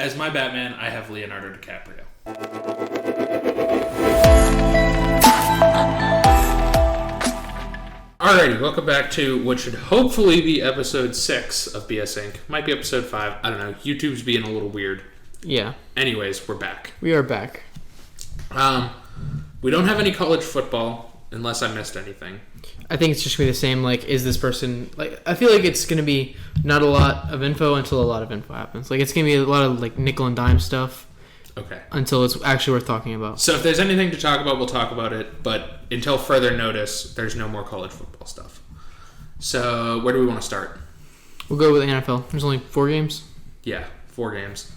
as my Batman, I have Leonardo DiCaprio. Alrighty, welcome back to what should hopefully be episode 6 of BS Inc. Might be episode 5. I don't know. YouTube's being a little weird. Yeah. Anyways, we're back. We are back. We don't have any college football, unless I missed anything. I think it's just going to be the same, like, is this person... Like, I feel like it's going to be not a lot of info until a lot of info happens. Like, it's going to be a lot of, like, nickel and dime stuff. Okay. Until it's actually worth talking about. So if there's anything to talk about, we'll talk about it. But until further notice, there's no more college football stuff. So where do we want to start? We'll go with the NFL. There's only 4 games. Yeah, 4 games.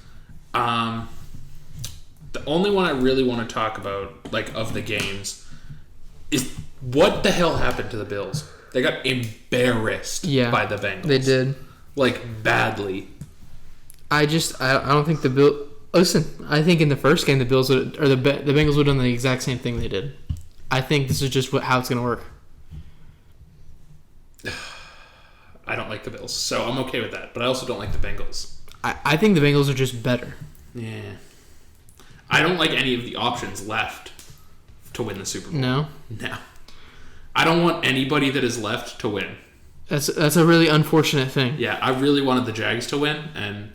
The only one I really want to talk about, like, of the games, is what the hell happened to the Bills? They got embarrassed by the Bengals. They did. Like, badly. I don't think the Bills... Listen, I think in the first game the Bills would, or the Bengals would have done the exact same thing they did. I think this is just how it's going to work. I don't like the Bills, so I'm okay with that. But I also don't like the Bengals. I think the Bengals are just better. Yeah. I don't like any of the options left to win the Super Bowl. No? No. I don't want anybody that is left to win. That's a really unfortunate thing. Yeah, I really wanted the Jags to win, and...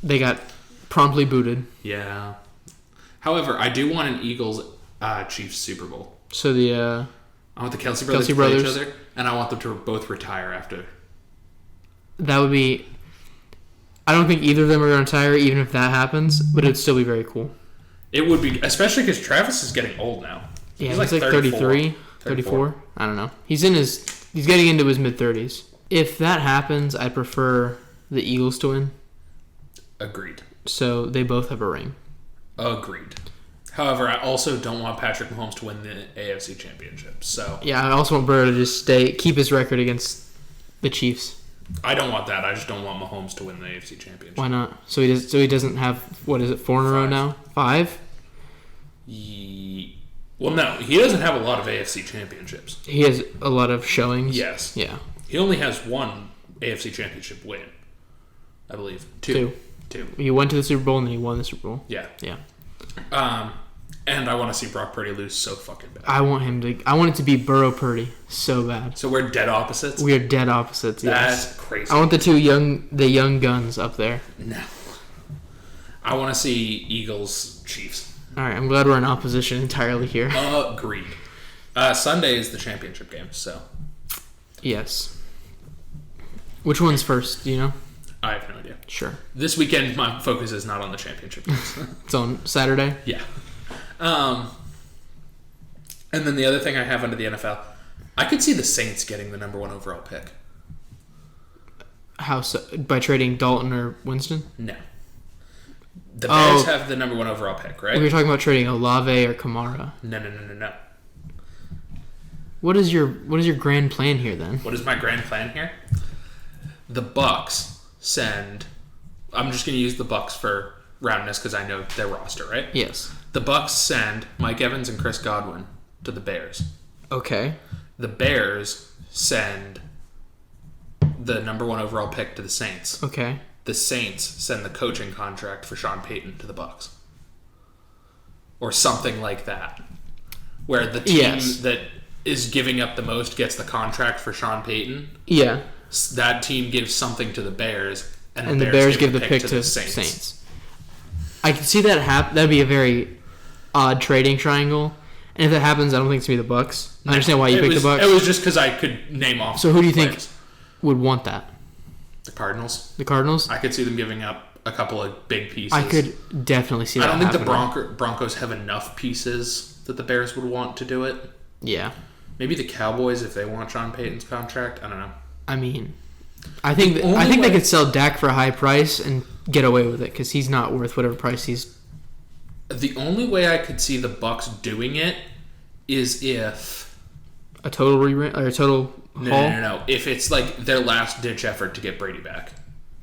They got promptly booted. Yeah. However, I do want an Eagles-Chiefs Super Bowl. So the... I want the Kelsey brothers to play each other, and I want them to both retire after. That would be... I don't think either of them are going to retire, even if that happens, but it would still be very cool. It would be, especially because Travis is getting old now. Yeah, he's like 33, 34. I don't know. He's getting into his mid-30s. If that happens, I prefer the Eagles to win. Agreed. So they both have a ring. Agreed. However, I also don't want Patrick Mahomes to win the AFC Championship. So yeah, I also want Burrow to just keep his record against the Chiefs. I don't want that. I just don't want Mahomes to win the AFC Championship. Why not? So he doesn't have, what is it, 4 in a row now? 5? Well, no, he doesn't have a lot of AFC championships. He has a lot of showings. Yes. Yeah. He only has 1 AFC championship win, I believe. 2. He went to the Super Bowl and then he won the Super Bowl. Yeah. Yeah. And I want to see Brock Purdy lose so fucking bad. I want it to be Burrow Purdy so bad. So we're dead opposites? We are dead opposites, yes. That's crazy. I want the young guns up there. No. I want to see Eagles Chiefs. All right, I'm glad we're in opposition entirely here. Agreed. Sunday is the championship game, so. Yes. Which one's first, do you know? I have no idea. Sure. This weekend, my focus is not on the championship games. It's on Saturday? Yeah. And then the other thing I have under the NFL, I could see the Saints getting the number 1 overall pick. How so? By trading Dalton or Winston? No. The Bears have the number 1 overall pick, right? We were talking about trading Olave or Kamara. No. What is your grand plan here then? What is my grand plan here? The Bucks send... I'm just going to use the Bucks for roundness because I know their roster, right? Yes. The Bucks send Mike Evans and Chris Godwin to the Bears. Okay. The Bears send the number 1 overall pick to the Saints. Okay. The Saints send the coaching contract for Sean Payton to the Bucks. Or something like that. Where the team that is giving up the most gets the contract for Sean Payton. Yeah. That team gives something to the Bears, and the Bears give the pick to the Saints. I can see that happen. That'd be a very odd trading triangle. And if that happens, I don't think it's going to be the Bucks. I understand why you picked the Bucks. It was just because I could name off. So who do you think would want that? The Cardinals. The Cardinals? I could see them giving up a couple of big pieces. I could definitely see that I don't think happening. the Broncos have enough pieces that the Bears would want to do it. Yeah. Maybe the Cowboys if they want Sean Payton's contract. I don't know. I mean, I think they could sell Dak for a high price and get away with it because he's not worth whatever price he's. The only way I could see the Bucks doing it is if a total rerun or a total haul. No. If it's like their last ditch effort to get Brady back.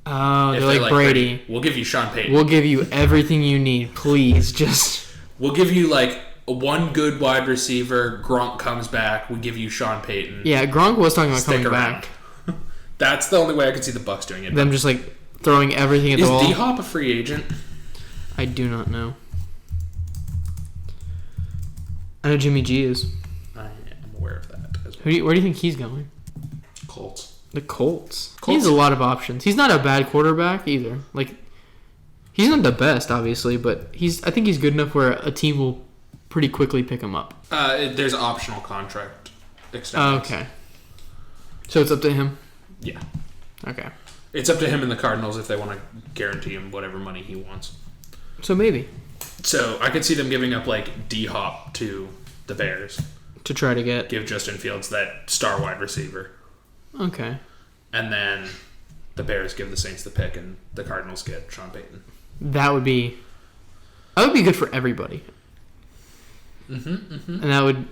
Oh, they're like Brady. We'll give you Sean Payton. We'll give you everything you need, please. Just we'll give you like one good wide receiver. Gronk comes back. We give you Sean Payton. Yeah, Gronk was talking about coming back. That's the only way I could see the Bucks doing it. Them just like throwing everything at the wall. Is D-Hop a free agent? I do not know. I know Jimmy G is. I am aware of that as well. Where do you think he's going? Colts. The Colts. He has a lot of options. He's not a bad quarterback either. Like, he's not the best, obviously, but I think he's good enough where a team will pretty quickly pick him up. There's optional contract extensions. Okay. So it's up to him? Yeah. Okay. It's up to him and the Cardinals if they want to guarantee him whatever money he wants. So maybe. So I could see them giving up like D-Hop to the Bears. To try to give Justin Fields that star wide receiver. Okay. And then the Bears give the Saints the pick and the Cardinals get Sean Payton. That would be good for everybody. And that would...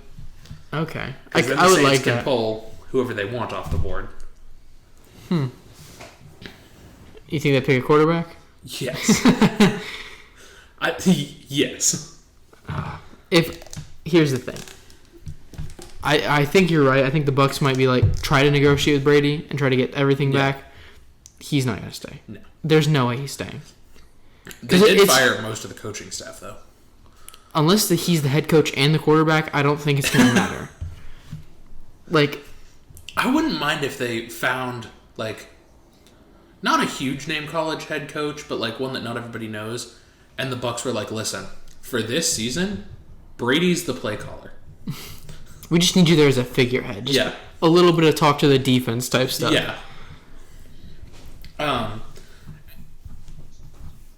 Okay. I would like that. Pull whoever they want off the board. You think they pick a quarterback? Yes. Yes. Here's the thing. I think you're right. I think the Bucs might be like try to negotiate with Brady and try to get everything back. He's not going to stay. No. There's no way he's staying. They did fire most of the coaching staff though. Unless he's the head coach and the quarterback, I don't think it's going to matter. Like, I wouldn't mind if they found like not a huge name college head coach, but like one that not everybody knows, and the Bucs were like, "Listen, for this season, Brady's the play caller. We just need you there as a figurehead. Just a little bit of talk to the defense type stuff." Yeah.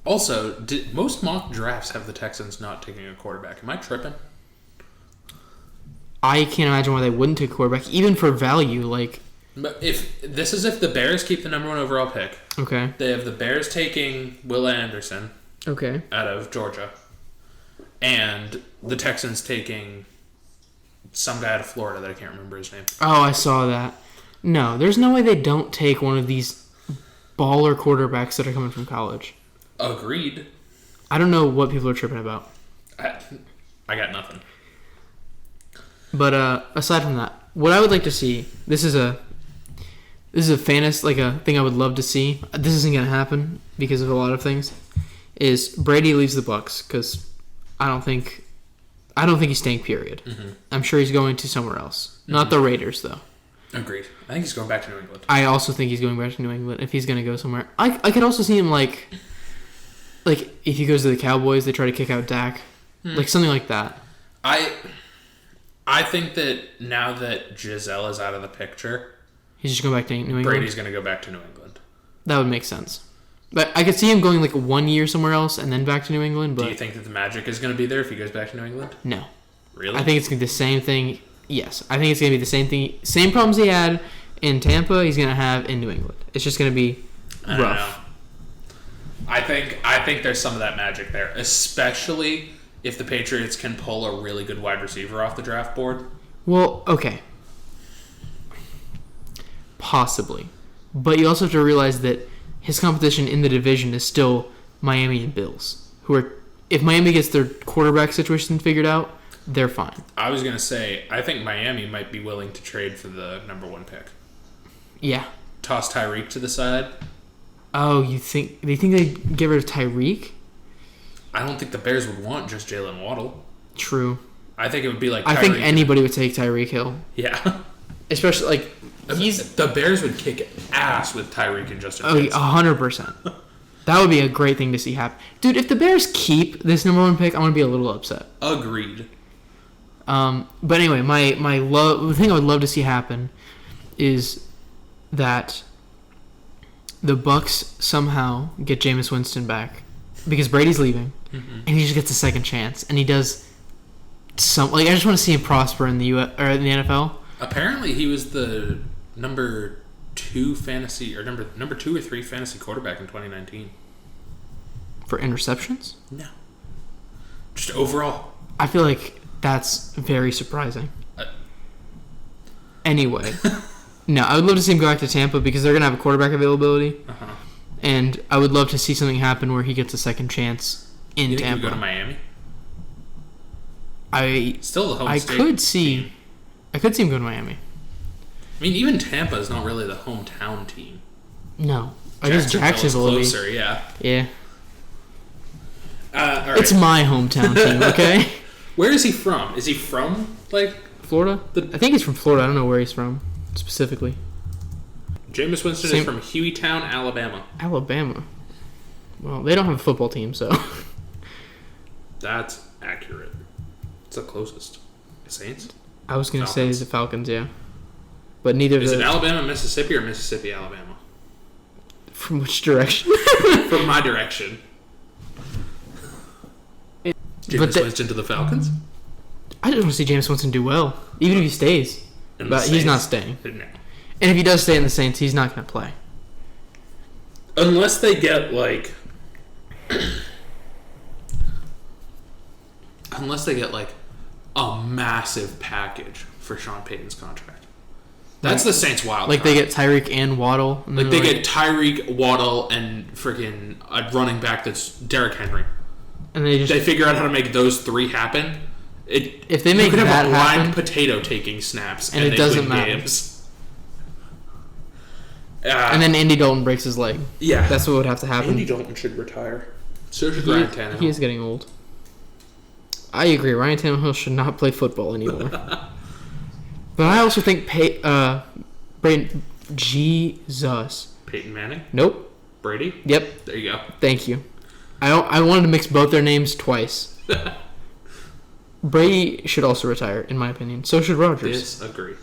Also, did most mock drafts have the Texans not taking a quarterback? Am I tripping? I can't imagine why they wouldn't take a quarterback, even for value. Like, but if the Bears keep the number 1 overall pick, okay, they have the Bears taking Will Anderson, okay, out of Georgia, and the Texans taking some guy out of Florida that I can't remember his name. Oh, I saw that. No, there's no way they don't take one of these baller quarterbacks that are coming from college. Agreed. I don't know what people are tripping about. I got nothing. But aside from that, what I would like to see, this is a fantasy, like a thing I would love to see. This isn't going to happen because of a lot of things. Is Brady leaves the Bucs because I don't think he's staying. Period. Mm-hmm. I'm sure he's going to somewhere else. Mm-hmm. Not the Raiders though. Agreed. I think he's going back to New England. I also think he's going back to New England if he's going to go somewhere. I could also see him like if he goes to the Cowboys, they try to kick out Dak, like something like that. I think that now that Giselle is out of the picture, he's just going back to New England. Brady's going to go back to New England. That would make sense. But I could see him going like 1 year somewhere else and then back to New England. But do you think that the magic is going to be there if he goes back to New England? No. Really? I think it's going to be the same thing. Yes. I think it's going to be the same thing. Same problems he had in Tampa, he's going to have in New England. It's just going to be rough. I don't know. I think there's some of that magic there, especially if the Patriots can pull a really good wide receiver off the draft board. Well, okay. Possibly. But you also have to realize that his competition in the division is still Miami and Bills, who are, if Miami gets their quarterback situation figured out, they're fine. I was going to say, I think Miami might be willing to trade for the number 1 pick. Yeah. Toss Tyreek to the side. Oh, they think they'd get rid of Tyreek? I don't think the Bears would want just Jalen Waddle. True. I think it would be like Tyreek. I think anybody would take Tyreek Hill. Yeah. Especially, like, the Bears would kick ass with Tyreek and Justin Fields. 100%. That would be a great thing to see happen. Dude, if the Bears keep this number 1 pick, I'm going to be a little upset. Agreed. But anyway, the thing I would love to see happen is that the Bucs somehow get Jameis Winston back because Brady's leaving, and he just gets a second chance, and he does I just want to see him prosper in the in the NFL. Apparently, he was the number 2 fantasy or number 2 or 3 fantasy quarterback in 2019. For interceptions? No. Just overall. I feel like that's very surprising. Anyway. No, I would love to see him go back to Tampa because they're going to have a quarterback availability. Uh-huh. And I would love to see something happen where he gets a second chance in Tampa. You think he would go to Miami? Still the home state. I could see him go to Miami. I mean, even Tampa is not really the hometown team. No. I guess Jacksonville is closer, yeah. Yeah. All right. It's my hometown team, okay? Where is he from? Is he from, like... Florida? I think he's from Florida. I don't know where he's from, specifically. Jameis Winston is from Hueytown, Alabama. Alabama. Well, they don't have a football team, so... That's accurate. It's the closest. The Saints? I was going to say the Falcons, yeah. But neither of Is the... it Alabama, Mississippi, or Mississippi, Alabama? From which direction? From my direction. Jameis Winston to the Falcons? I just want to see Jameis Winston do well, even if he stays. But he's not staying. No. And if he does stay in the Saints, he's not going to play. Unless they get, like... a massive package for Sean Payton's contract. That's the Saints' wild card. They get Tyreek and Waddle. And they get Tyreek, Waddle, and freaking a running back that's Derrick Henry. And they figure out how to make those three happen. If they make you could that have a blind happen, potato taking snaps, and it doesn't matter. Games. And then Andy Dalton breaks his leg. Yeah, that's what would have to happen. Andy Dalton should retire. So should Ryan Tannehill. He is getting old. I agree. Ryan Tannehill should not play football anymore. But I also think Jesus. Peyton Manning? Nope. Brady? Yep. There you go. Thank you. I wanted to mix both their names twice. Brady should also retire, in my opinion. So should Rodgers. Disagree.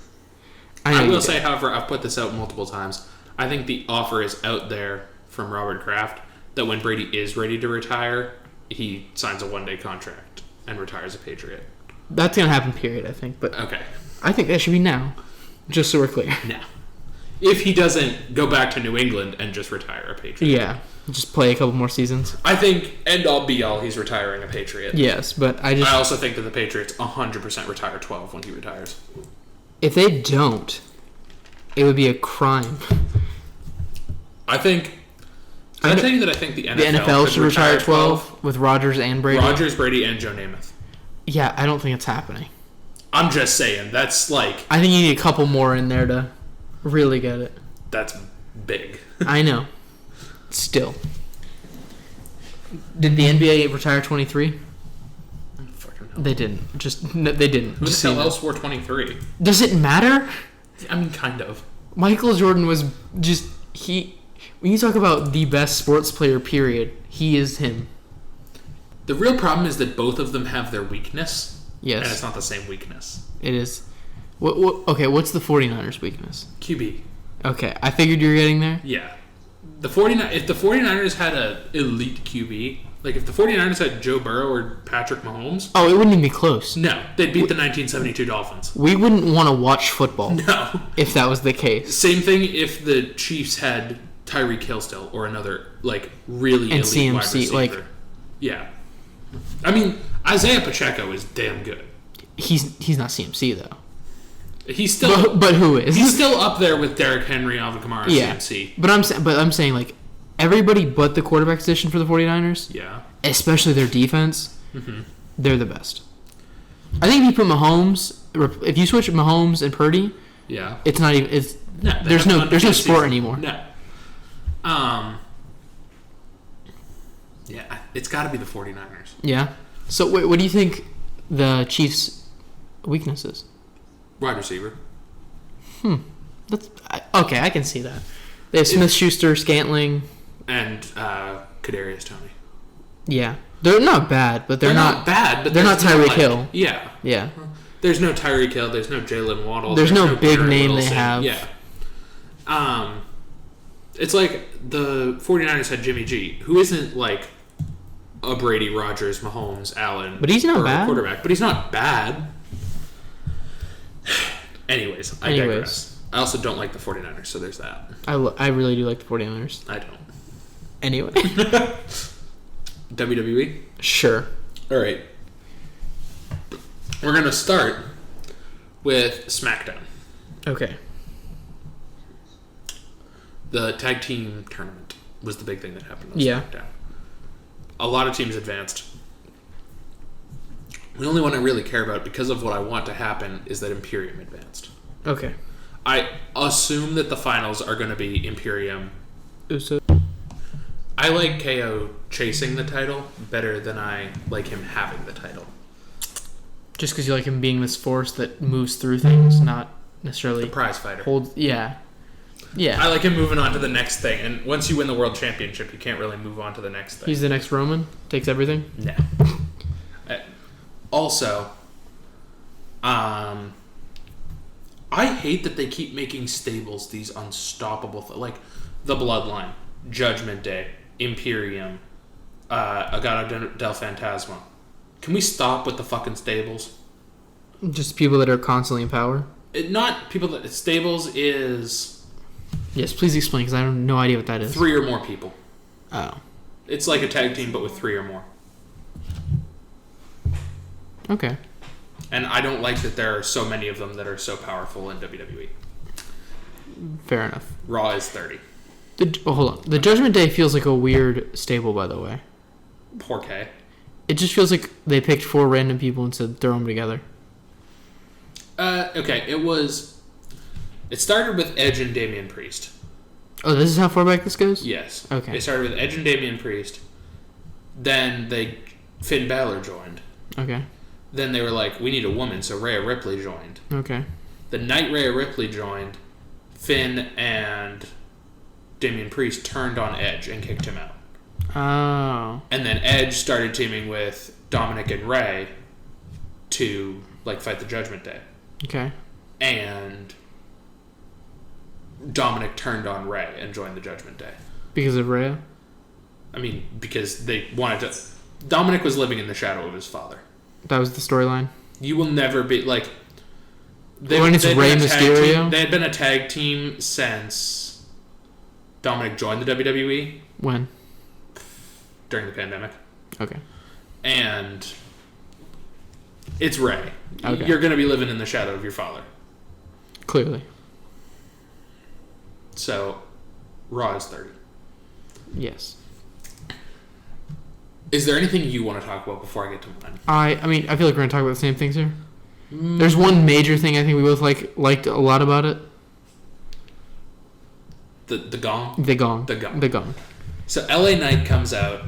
I will say, however, I've put this out multiple times. I think the offer is out there from Robert Kraft that when Brady is ready to retire, he signs a one-day contract and retires a Patriot. That's going to happen, period, I think. But okay. I think that should be now, just so we're clear. Now. If he doesn't go back to New England and just retire a Patriot. Yeah, just play a couple more seasons. I think, end all be all, he's retiring a Patriot. Yes, but I also think that the Patriots 100% retire 12 when he retires. If they don't, it would be a crime. I think... Did I tell you that I think the NFL should retire 12 with Rodgers and Brady? Rodgers, Brady, and Joe Namath. Yeah, I don't think it's happening. I'm just saying, that's like... I think you need a couple more in there to really get it. That's big. I know. Still. Did the NBA retire 23? They didn't. They didn't. Who the hell else wore 23? Does it matter? I mean, kind of. Michael Jordan was just... When you talk about the best sports player, period, he is him. The real problem is that both of them have their weakness. Yes. And it's not the same weakness. It is. Okay, what's the 49ers' weakness? QB. Okay, I figured you were getting there. Yeah. If the 49ers had an elite QB, like if the 49ers had Joe Burrow or Patrick Mahomes... Oh, it wouldn't even be close. No, they'd beat the 1972 Dolphins. We wouldn't want to watch football. No. If that was the case. Same thing if the Chiefs had Tyreek Hill still or another, like, really elite CMC, wide receiver. like... Yeah. I mean, Isaiah Pacheco is damn good. He's not CMC, though. He's still... But who is? He's still up there with Derrick Henry, Alvin Kamara, CMC. But I'm saying, like, everybody but the quarterback position for the 49ers, yeah, especially their defense, they're the best. I think if you put Mahomes... If you switch Mahomes and Purdy, yeah, it's not even... there's no sport anymore. No. Yeah, it's got to be the 49ers. Yeah. So what do you think the Chiefs' weakness is? Wide receiver. Okay, I can see that. They have Smith-Schuster, Scantling, and Kadarius Toney. Yeah, they're not bad, but they're not bad. But they're not Tyreek Hill. Yeah. Yeah. There's no Tyreek Hill. There's no Jalen Waddle. There's no big Garrett name Wilson. they have. Yeah. It's like the 49ers had Jimmy G, who isn't like a Brady, Rodgers, Mahomes, Allen. But he's not bad. Quarterback, but he's not bad. Anyways, I digress. I also don't like the 49ers, so there's that. I really do like the 49ers. I don't. Anyway. WWE? Sure. All right. We're going to start with SmackDown. Okay. The tag team tournament was the big thing that happened on SmackDown. A lot of teams advanced. The only one I really care about, because of what I want to happen, is that Imperium advanced. Okay. I assume that the finals are going to be Imperium, Uso. I like KO chasing the title better than I like him having the title. Just because you like him being this force that moves through things, not necessarily the prize fighter. Yeah. I like him moving on to the next thing, and once you win the world championship, you can't really move on to the next thing. He's the next Roman. Takes everything. No. Also, I hate that they keep making stables these unstoppable like the Bloodline, Judgment Day, Imperium, Agata del Fantasma. Can we stop with the fucking stables? Just people that are constantly in power? Not people that... Stables is... Yes, please explain, because I have no idea what that is. 3 or more people. Oh. It's like a tag team, but with 3 or more. Okay. And I don't like that there are so many of them that are so powerful in WWE. Fair enough. Raw is 30. Hold on. The Judgment Day feels like a weird stable, by the way. Poor K. It just feels like they picked 4 random people and said throw them together. Okay, it started with Edge and Damian Priest. Oh, this is how far back this goes? Yes. Okay. It started with Edge and Damian Priest. Then Finn Balor joined. Okay. Then they were like, we need a woman, so Rhea Ripley joined. Okay. The night Rhea Ripley joined, Finn and Damian Priest turned on Edge and kicked him out. Oh. And then Edge started teaming with Dominic and Rey to fight the Judgment Day. Okay. And Dominic turned on Rey and joined the Judgment Day. Because of Rhea? I mean, because they wanted to... Dominic was living in the shadow of his father. That was the storyline? You will never be, when it's Rey Mysterio? They had been a tag team since Dominic joined the WWE. When? During the pandemic. Okay. And it's Rey. Okay. You're going to be living in the shadow of your father. Clearly. So, Raw is 30. Yes. Is there anything you want to talk about before I get to mine? I mean, I feel like we're going to talk about the same things here. There's one major thing I think we both liked a lot about it. The gong? The gong. The gong. The gong. So LA Knight comes out,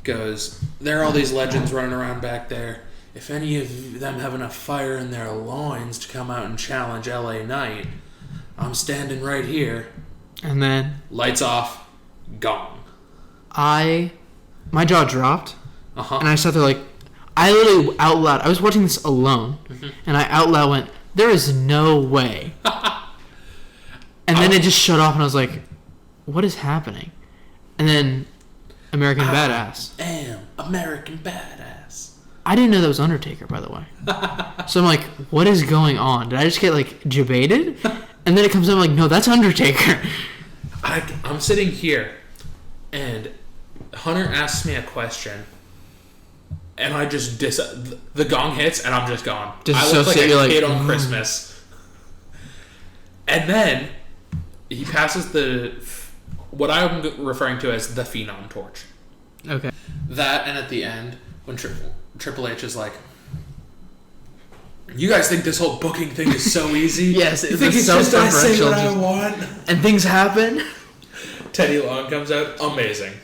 goes, there are all these legends running around back there. If any of them have enough fire in their loins to come out and challenge LA Knight, I'm standing right here. And then... Lights off. Gong. My jaw dropped. Uh-huh. And I sat there I literally out loud, I was watching this alone, and I out loud went, there is no way. And then it just shut off, and I was like, what is happening? And then American Badass. Am American Badass. I didn't know that was Undertaker, by the way. So I'm like, what is going on? Did I just get jebaited? And then it comes out, I'm like, no, that's Undertaker. I'm sitting here, and Hunter asks me a question, and I just the gong hits, and I'm just gone. I look like a kid on Christmas. And then he passes what I'm referring to as the Phenom torch. Okay. That, and at the end, when Triple H is like, you guys think this whole booking thing is so easy? Yes, you think it's just I say what I want? And things happen? Teddy Long comes out, amazing.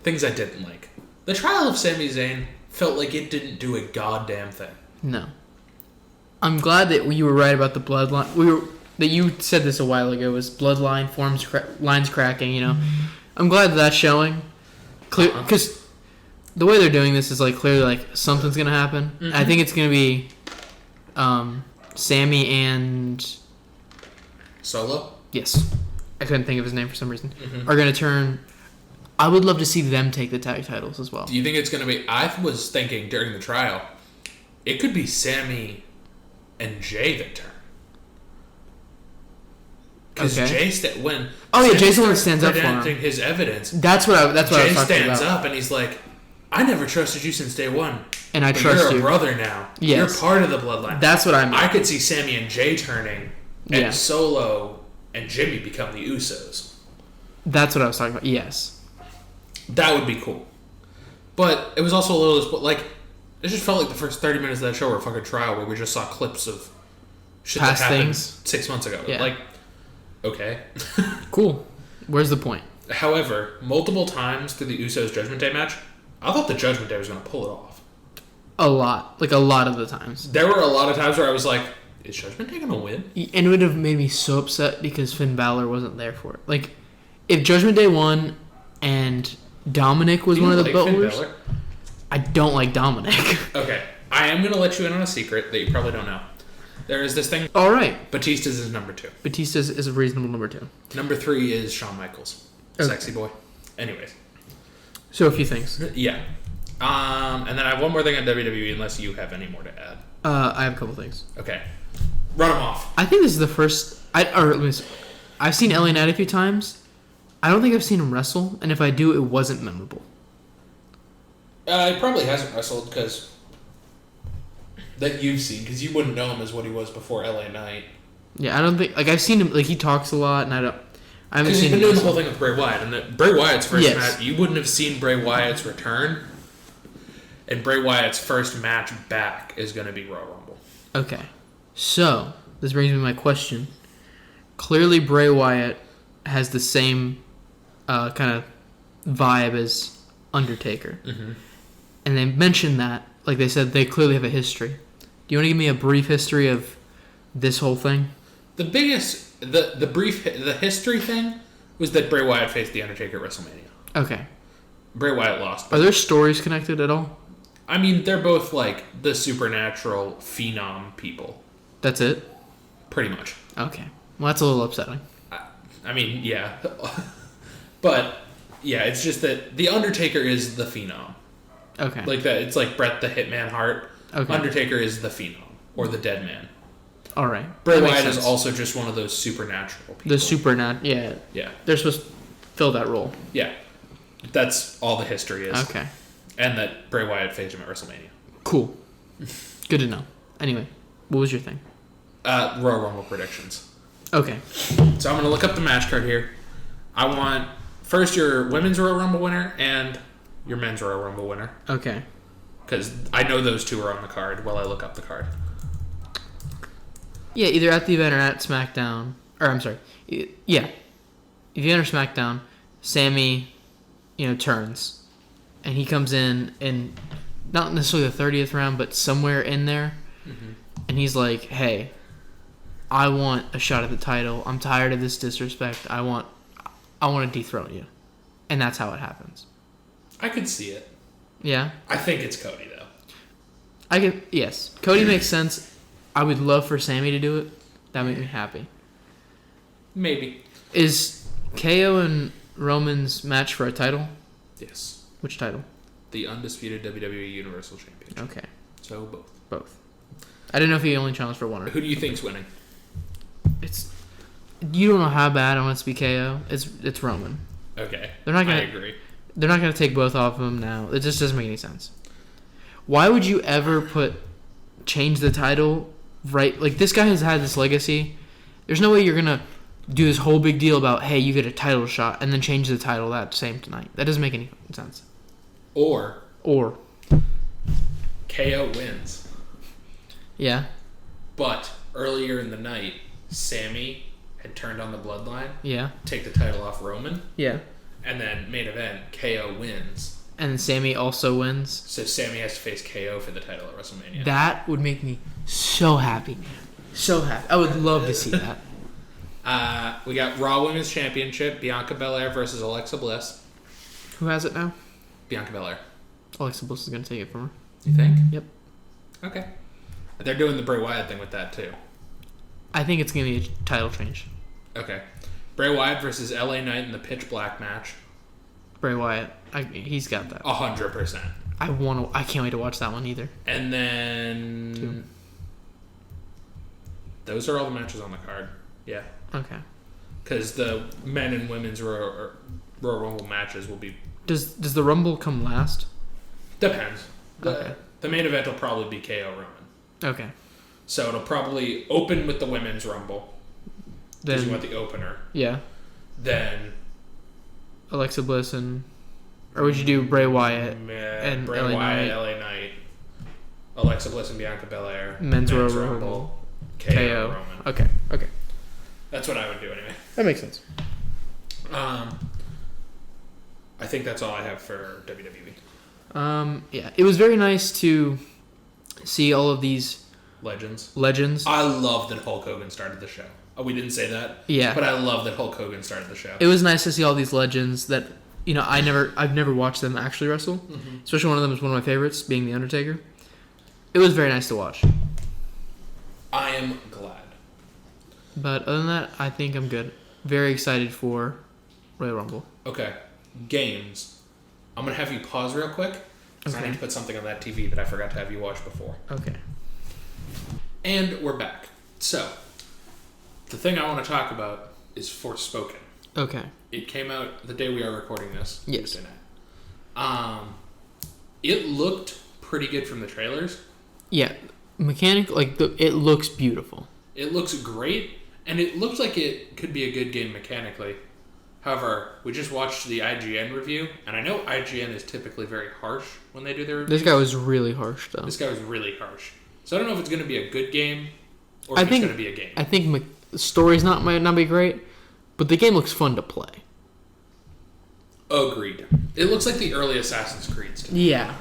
Things I didn't like. The trial of Sami Zayn felt like it didn't do a goddamn thing. No. I'm glad that you were right about the bloodline. That you said this a while ago, was bloodline, lines cracking, I'm glad that's showing. Because the way they're doing this is clearly something's going to happen. Mm-hmm. I think it's going to be Sammy and... Solo? Yes. I couldn't think of his name for some reason. Mm-hmm. Are going to turn... I would love to see them take the tag titles as well. Do you think it's going to be... I was thinking during the trial, it could be Sammy and Jay that turn. Because Jay... Jay's the one that stands up for him. His evidence. That's what I was talking about. Jay stands up and he's like, I never trusted you since day one. And I trust you. You're a brother now. Yes. You're part of the bloodline. That's what I meant. I could see Sammy and Jay turning, and Solo and Jimmy become the Usos. That's what I was talking about. Yes. That would be cool. But it was also a little... it just felt like the first 30 minutes of that show were a fucking trial where we just saw clips of shit past that happened things 6 months ago. Yeah. Okay. Cool. Where's the point? However, multiple times through the Usos Judgment Day match, I thought the Judgment Day was going to pull it off. A lot of the times. There were a lot of times where I was like, is Judgment Day going to win? And it would have made me so upset because Finn Balor wasn't there for it. Like, if Judgment Day won and Dominic was one of the butlers, I don't like Dominic. Okay, I am going to let you in on a secret that you probably don't know. There is this thing. All right. Batista's is number 2. Batista's is a reasonable number 2. Number 3 is Shawn Michaels. Okay. Sexy boy. Anyways. So a few things. Yeah. And then I have one more thing on WWE unless you have any more to add. I have a couple things. Okay. Run them off. I think this is the first... I've seen LA Knight a few times. I don't think I've seen him wrestle, and if I do, it wasn't memorable. He probably hasn't wrestled because... that you've seen, because you wouldn't know him as what he was before LA Knight. Yeah, I don't think... Like, I've seen him... Like, he talks a lot, and I haven't seen him... Because he's been doing the whole thing with Bray Wyatt, and Bray Wyatt's first Yes. match... You wouldn't have seen Bray Wyatt's return, and Bray Wyatt's first match back is going to be Royal Rumble. Okay. So, this brings me to my question. Clearly, Bray Wyatt has the same kind of vibe as Undertaker. Mm-hmm. And they mentioned that, like they said, they clearly have a history. Do you want to give me a brief history of this whole thing? The biggest, the history thing was that Bray Wyatt faced The Undertaker at WrestleMania. Okay. Bray Wyatt lost. Are there stories connected at all? I mean, they're both like the supernatural phenom people. That's it? Pretty much. Okay. Well, that's a little upsetting. I mean, yeah. But, yeah, it's just that The Undertaker is the phenom. Okay. Like that, it's like Bret the Hitman Hart. Okay. Undertaker is the phenom, or the dead man. All right. Bray Wyatt is also just one of those supernatural people. The yeah. Yeah. They're supposed to fill that role. Yeah. That's all the history is. Okay. And that Bray Wyatt faced him at WrestleMania. Cool. Good to know. Anyway, what was your thing? Royal Rumble predictions. Okay. So I'm going to look up the match card here. I want first your women's Royal Rumble winner and your men's Royal Rumble winner. Okay. Because I know those two are on the card while I look up the card. Yeah, either at the event or at SmackDown. Or, I'm sorry. Yeah. If you enter SmackDown, Sammy, turns. And he comes in not necessarily the 30th round, but somewhere in there. Mm-hmm. And he's like, hey, I want a shot at the title. I'm tired of this disrespect. I want to dethrone you. And that's how it happens. I could see it. Yeah? I think it's Cody, though. Yes. Cody makes sense. I would love for Sammy to do it. That would make me happy. Maybe. Is KO and Roman's match for a title? Yes. Which title? The undisputed WWE Universal Championship. Okay. So both. Both. I didn't know if he only challenged for one or... Who do you think's winning? You don't know how bad I want it to be KO. It's Roman. Okay. I agree. They're not gonna take both off of him now. It just doesn't make any sense. Why would you ever change the title right? Like, this guy has had this legacy. There's no way you're gonna do this whole big deal about, hey, you get a title shot, and then change the title that same night. That doesn't make any sense. Or KO wins. Yeah. But earlier in the night, Sammy had turned on the bloodline. Yeah. Take the title off Roman. Yeah. And then main event, KO wins. And then Sammy also wins. So Sammy has to face KO for the title at WrestleMania. That would make me so happy. So happy. I would love to see that. We got Raw Women's Championship, Bianca Belair versus Alexa Bliss. Who has it now? Bianca Belair. Alexa Bliss is going to take it from her. You think? Yep. Okay. They're doing the Bray Wyatt thing with that, too. I think it's going to be a title change. Okay. Bray Wyatt versus LA Knight in the Pitch Black match. Bray Wyatt. He's got that. 100%. I can't wait to watch that one either. And then... 2. Those are all the matches on the card. Yeah. Okay. Because the men and women's Royal Rumble matches will be... Does the Rumble come last? Depends. Okay. The main event will probably be KO Roman. Okay. So it'll probably open with the women's Rumble. Because you want the opener. Yeah. Then... Alexa Bliss and... Or would you do Bray Wyatt and Bray LA Wyatt, Knight? LA Knight, Alexa Bliss and Bianca Belair. Men's Royal Rumble. KO Roman. Okay. That's what I would do anyway. That makes sense. I think that's all I have for WWE. Yeah, it was very nice to see all of these legends. I love that Hulk Hogan started the show. We didn't say that. Yeah, but I love that Hulk Hogan started the show. It was nice to see all these legends that I've never watched them actually wrestle. Mm-hmm. Especially one of them is one of my favorites, being the Undertaker. It was very nice to watch. I am glad. But other than that, I think I'm good. Very excited for Royal Rumble. Okay. Games. I'm going to have you pause real quick. Because I need to put something on that TV that I forgot to have you watch before. Okay. And we're back. So, the thing I want to talk about is Forspoken. Okay. It came out the day we are recording this. Yes. Tuesday night. It looked pretty good from the trailers. Yeah. It looks beautiful. It looks great, and it looks like it could be a good game mechanically. However, we just watched the IGN review, and I know IGN is typically very harsh when they do their reviews. This guy was really harsh, though. This guy was really harsh. So I don't know if it's going to be a good game, or if it's going to be a game. I think the story's might not be great, but the game looks fun to play. Agreed. It looks like the early Assassin's Creeds to me. Yeah.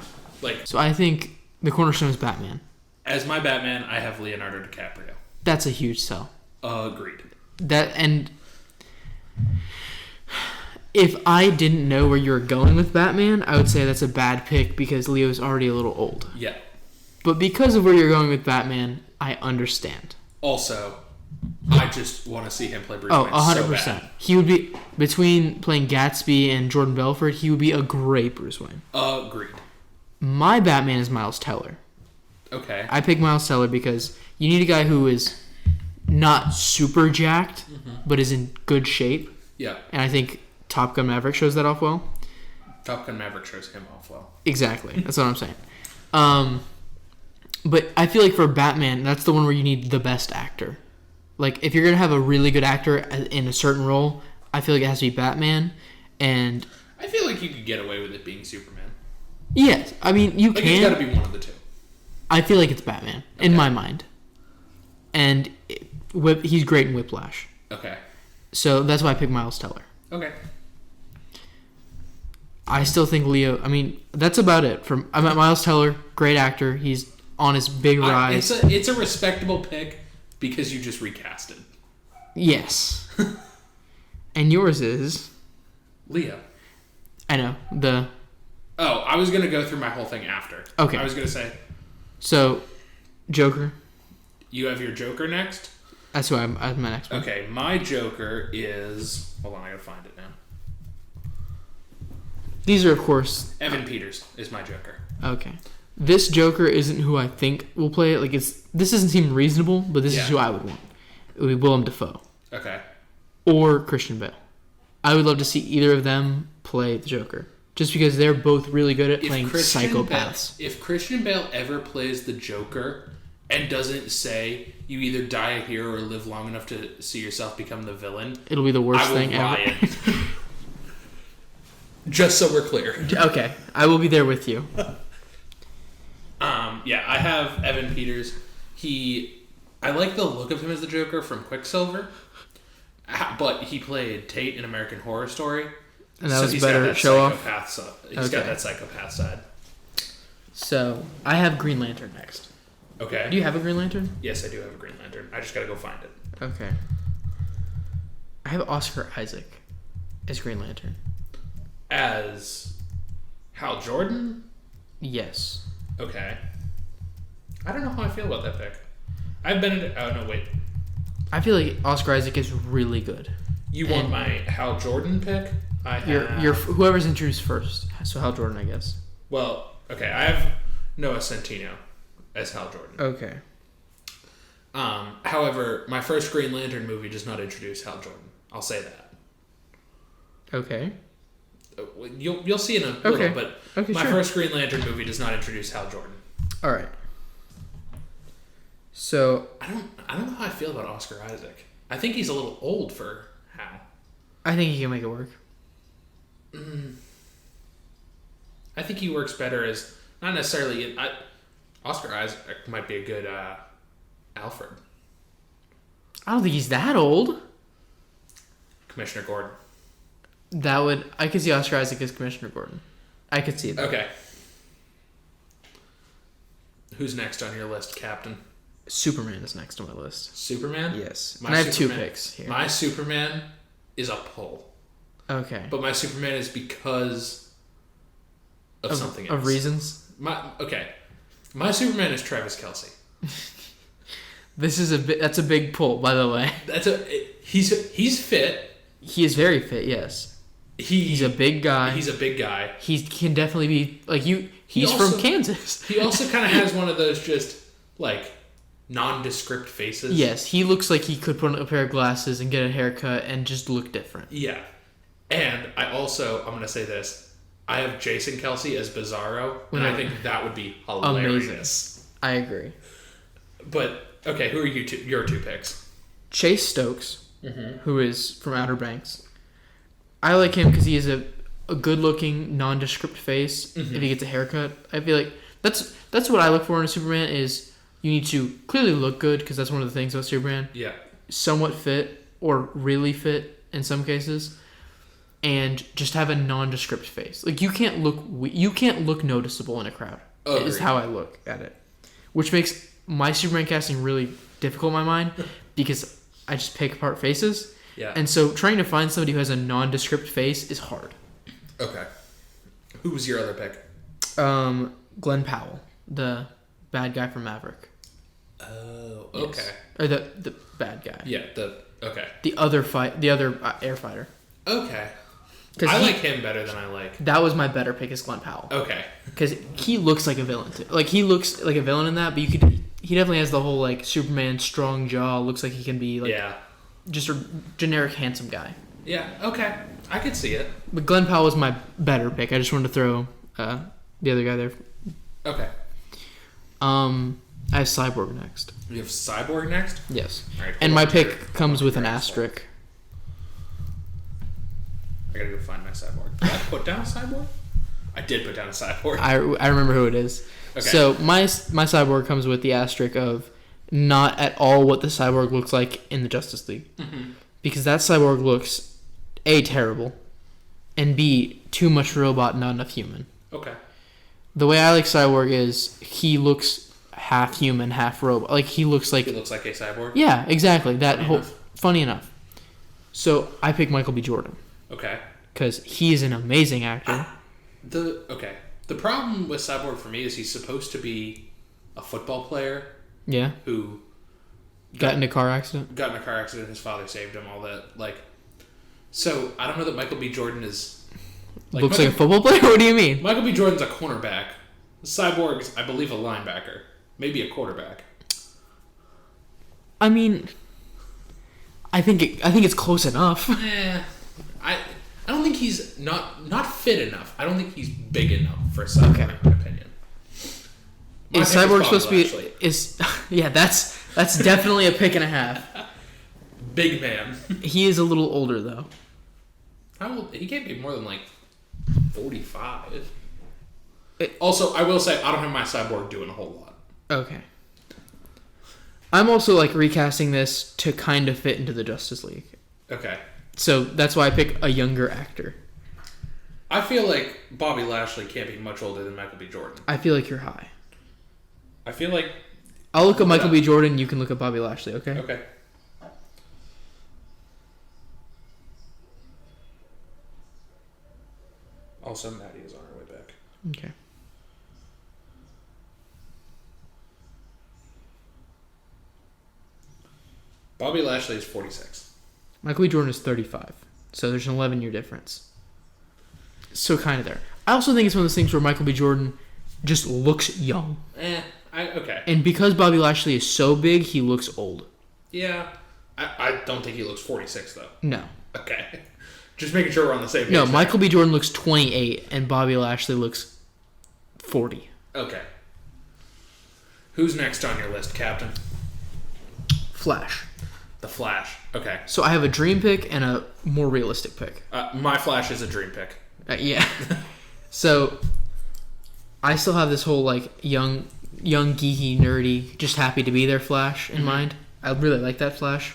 So I think the cornerstone is Batman. As my Batman, I have Leonardo DiCaprio. That's a huge sell. Agreed. And if I didn't know where you were going with Batman, I would say that's a bad pick because Leo's already a little old. Yeah. But because of where you're going with Batman, I understand. Also, I just want to see him play Bruce Wayne 100%. So bad. He would be, between playing Gatsby and Jordan Belfort, he would be a great Bruce Wayne. Agreed. My Batman is Miles Teller. Okay. I picked Miles Teller because you need a guy who is not super jacked, but is in good shape. Yeah. And I think Top Gun Maverick shows that off well. Top Gun Maverick shows him off well. Exactly. That's what I'm saying. But I feel like for Batman, that's the one where you need the best actor. Like, if you're going to have a really good actor in a certain role, I feel like it has to be Batman. And I feel like you could get away with it being Superman. Yes. I mean, you can. It's got to be one of the two. I feel like it's Batman, in my mind. And he's great in Whiplash. Okay. So that's why I picked Miles Teller. Okay. I still think Leo... I mean, that's about it. I'm at Miles Teller, great actor. He's on his big rise. It's a respectable pick because you just recasted. Yes. And yours is... Leo. I know. Oh, I was going to go through my whole thing after. Okay. I was going to say... So, Joker. You have your Joker next? That's who I'm my next one. Okay, my Joker is... Hold on, I got to find it now. These are, of course... Evan Peters is my Joker. Okay. This Joker isn't who I think will play it. Like, this doesn't seem reasonable, but this is who I would want. It would be Willem Dafoe. Okay. Or Christian Bale. I would love to see either of them play the Joker. Just because they're both really good at playing psychopaths. If Christian Bale ever plays the Joker and doesn't say you either die a hero or live long enough to see yourself become the villain, it'll be the worst thing ever. Just so we're clear. Okay, I will be there with you. Yeah, I have Evan Peters. I like the look of him as the Joker from Quicksilver, but he played Tate in American Horror Story. And that was better show off. He's got that psychopath side. So, I have Green Lantern next. Okay. Do you have a Green Lantern? Yes, I do have a Green Lantern. I just gotta go find it. Okay. I have Oscar Isaac as Green Lantern. As Hal Jordan? Yes. Okay. I don't know how I feel about that pick. I've been oh, no, wait. I feel like Oscar Isaac is really good. You want my Hal Jordan pick? You're whoever's introduced first. So Hal Jordan, I guess. Well, okay. I have Noah Centineo as Hal Jordan. Okay. However, my first Green Lantern movie does not introduce Hal Jordan. I'll say that. Okay. You'll see in a little, but my first Green Lantern movie does not introduce Hal Jordan. All right. So I don't know how I feel about Oscar Isaac. I think he's a little old for Hal. I think he can make it work. I think he works better as not necessarily. Oscar Isaac might be a good Alfred. I don't think he's that old. Commissioner Gordon. I could see Oscar Isaac as Commissioner Gordon. I could see it. Okay. Who's next on your list, Captain? Superman is next on my list. Superman? Yes. And I have two picks here. My Superman is a pull. Okay. But my Superman is because of something else. Of reasons? My Superman is Travis Kelce. That's a big pull, by the way. He's fit. He is very fit, yes. He's a big guy. He's a big guy. He can definitely be like you. He's from Kansas. He also kind of has one of those just like nondescript faces. Yes, he looks like he could put on a pair of glasses and get a haircut and just look different. Yeah. And I'm going to say this. I have Jason Kelce as Bizarro, and I think that would be hilarious. Amazing. I agree. But, okay, who are your two picks? Chase Stokes, who is from Outer Banks. I like him because he has a good-looking, nondescript face. If he gets a haircut, I feel like that's what I look for in a Superman is you need to clearly look good because that's one of the things about Superman. Yeah. Somewhat fit or really fit in some cases. And just have a nondescript face. Like you can't look noticeable in a crowd. Oh, is how I look at it, which makes my Superman casting really difficult in my mind because I just pick apart faces. Yeah. And so trying to find somebody who has a nondescript face is hard. Okay. Who was your other pick? Glenn Powell, the bad guy from Maverick. Oh, okay. Yes. Or the bad guy. Yeah. Okay. The other air fighter. Okay. I like him better than I like. That was my better pick is Glenn Powell. Okay. Because he looks like a villain too. Like he looks like a villain in that, but he definitely has the whole like Superman strong jaw. Looks like he can be like just a generic handsome guy. Yeah. Okay. I could see it. But Glenn Powell was my better pick. I just wanted to throw the other guy there. Okay. I have Cyborg next. You have Cyborg next? Yes. All right, and my pick comes with an asterisk. I gotta go find my Cyborg. Did I put down a Cyborg? I did put down a Cyborg. I remember who it is. Okay. So my Cyborg comes with the asterisk of not at all what the Cyborg looks like in the Justice League. Because that Cyborg looks A, terrible, and B, too much robot, not enough human. Okay. The way I like Cyborg is he looks half human, half robot. Like he looks like a cyborg? Yeah, exactly. Funny enough. So I pick Michael B. Jordan. Okay. Because he is an amazing actor. The problem with Cyborg for me is he's supposed to be a football player. Yeah. Who got in a car accident. His father saved him. All that. Like. So I don't know that Michael B. Jordan is. Looks like a football player. What do you mean? Michael B. Jordan's a cornerback. Cyborg's, I believe, a linebacker. Maybe a quarterback. I mean, I think it's close enough. I don't think he's not fit enough. I don't think he's big enough for Cyborg, in my opinion. Is Cyborg supposed to be? That's definitely a pick and a half. Big man. He is a little older though. How old? He can't be more than like 45. Also, I will say I don't have my Cyborg doing a whole lot. Okay. I'm also like recasting this to kind of fit into the Justice League. Okay. So that's why I pick a younger actor. I feel like Bobby Lashley can't be much older than Michael B. Jordan. I feel like you're high. I feel like... I'll look at Michael B. Jordan, you can look at Bobby Lashley, okay? Okay. Also, Maddie is on her way back. Okay. Bobby Lashley is 46. Michael B. Jordan is 35. So there's an 11-year difference. So kind of there. I also think it's one of those things where Michael B. Jordan just looks young. Okay. And because Bobby Lashley is so big, he looks old. Yeah. I don't think he looks 46, though. No. Okay. Just making sure we're on the same page. No, Michael B. Jordan looks 28, and Bobby Lashley looks 40. Okay. Who's next on your list, Captain? Flash. The Flash. Okay. So I have a dream pick and a more realistic pick. My Flash is a dream pick. Yeah. So I still have this whole like young, geeky, nerdy, just happy to be there Flash in mind. I really like that Flash.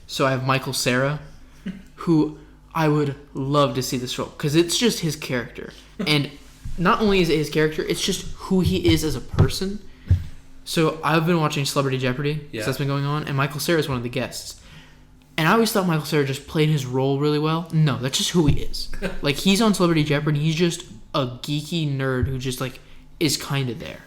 So I have Michael Cera, who I would love to see this role because it's just his character, and not only is it his character, it's just who he is as a person. So I've been watching Celebrity Jeopardy because that's been going on, and Michael Cera is one of the guests. And I always thought Michael Cera just played his role really well. No, that's just who he is. Like, he's on Celebrity Jeopardy, he's just a geeky nerd who just, like, is kind of there.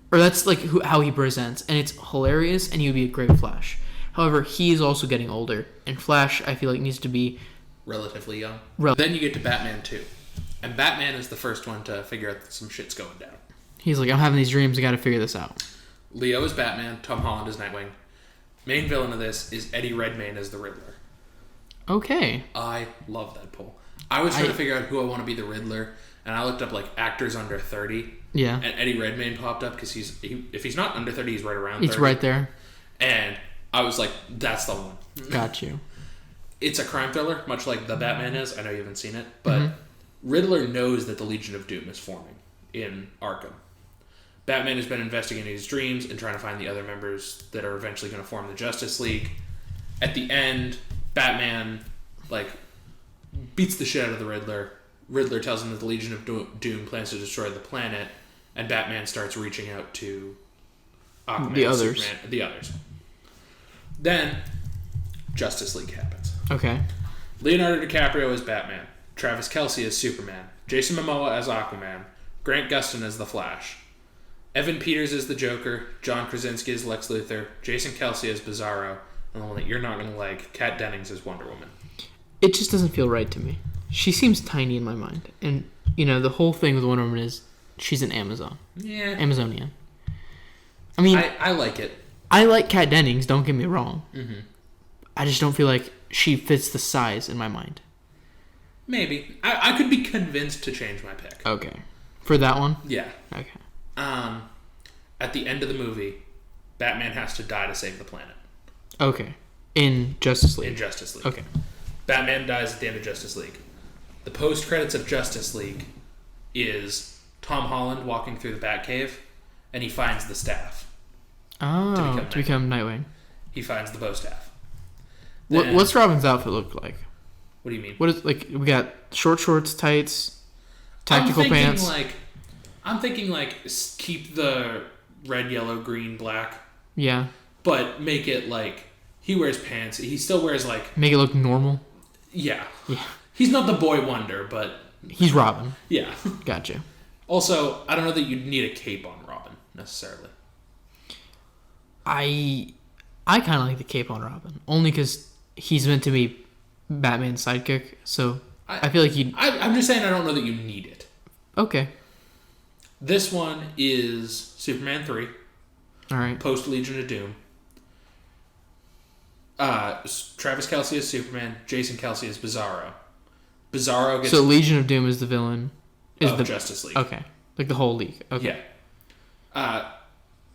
Or that's, like, how he presents. And it's hilarious, and he would be a great Flash. However, he is also getting older. And Flash, I feel like, needs to be... relatively young. Then you get to Batman 2. And Batman is the first one to figure out that some shit's going down. He's like, I'm having these dreams, I gotta figure this out. Leo is Batman, Tom Holland is Nightwing. Main villain of this is Eddie Redmayne as the Riddler. Okay. I love that poll. I was trying to figure out who I want to be the Riddler, and I looked up like actors under 30. Yeah. And Eddie Redmayne popped up because if he's not under 30, he's right around 30. He's right there. And I was like, that's the one. Got you. It's a crime thriller, much like The Batman is. I know you haven't seen it, but Riddler knows that the Legion of Doom is forming in Arkham. Batman has been investigating his dreams and trying to find the other members that are eventually going to form the Justice League. At the end, Batman, like, beats the shit out of the Riddler. Riddler tells him that the Legion of Doom plans to destroy the planet, and Batman starts reaching out to Aquaman, the others. Superman, the others. Then, Justice League happens. Okay. Leonardo DiCaprio as Batman. Travis Kelce as Superman. Jason Momoa as Aquaman. Grant Gustin as the Flash. Evan Peters as the Joker, John Krasinski as Lex Luthor, Jason Kelce as Bizarro, and the one that you're not going to like, Kat Dennings as Wonder Woman. It just doesn't feel right to me. She seems tiny in my mind. And, the whole thing with Wonder Woman is she's an Amazon. Yeah. Amazonian. I mean... I like it. I like Kat Dennings, don't get me wrong. Mm-hmm. I just don't feel like she fits the size in my mind. Maybe. I could be convinced to change my pick. Okay. For that one? Yeah. Okay. At the end of the movie, Batman has to die to save the planet. Okay. In Justice League? In Justice League. Okay. Batman dies at the end of Justice League. The post-credits of Justice League is Tom Holland walking through the Batcave, and he finds the staff. Oh, to become Nightwing. He finds the bow staff. What's Robin's outfit look like? What do you mean? What is, like, we got short shorts, tights, tactical pants. I'm thinking keep the red, yellow, green, black. Yeah. But make it like he wears pants. He still wears like make it look normal. Yeah. Yeah. He's not the boy wonder, but he's Robin. Yeah. Gotcha. Also, I don't know that you'd need a cape on Robin necessarily. I kind of like the cape on Robin only because he's meant to be Batman's sidekick. So I feel like I'm just saying I don't know that you need it. Okay. This one is Superman 3. All right. Post Legion of Doom. Travis Kelce is Superman. Jason Kelce is Bizarro. Bizarro gets... So Legion of Doom is the villain. Of Justice League. Okay. Like the whole league. Okay. Yeah.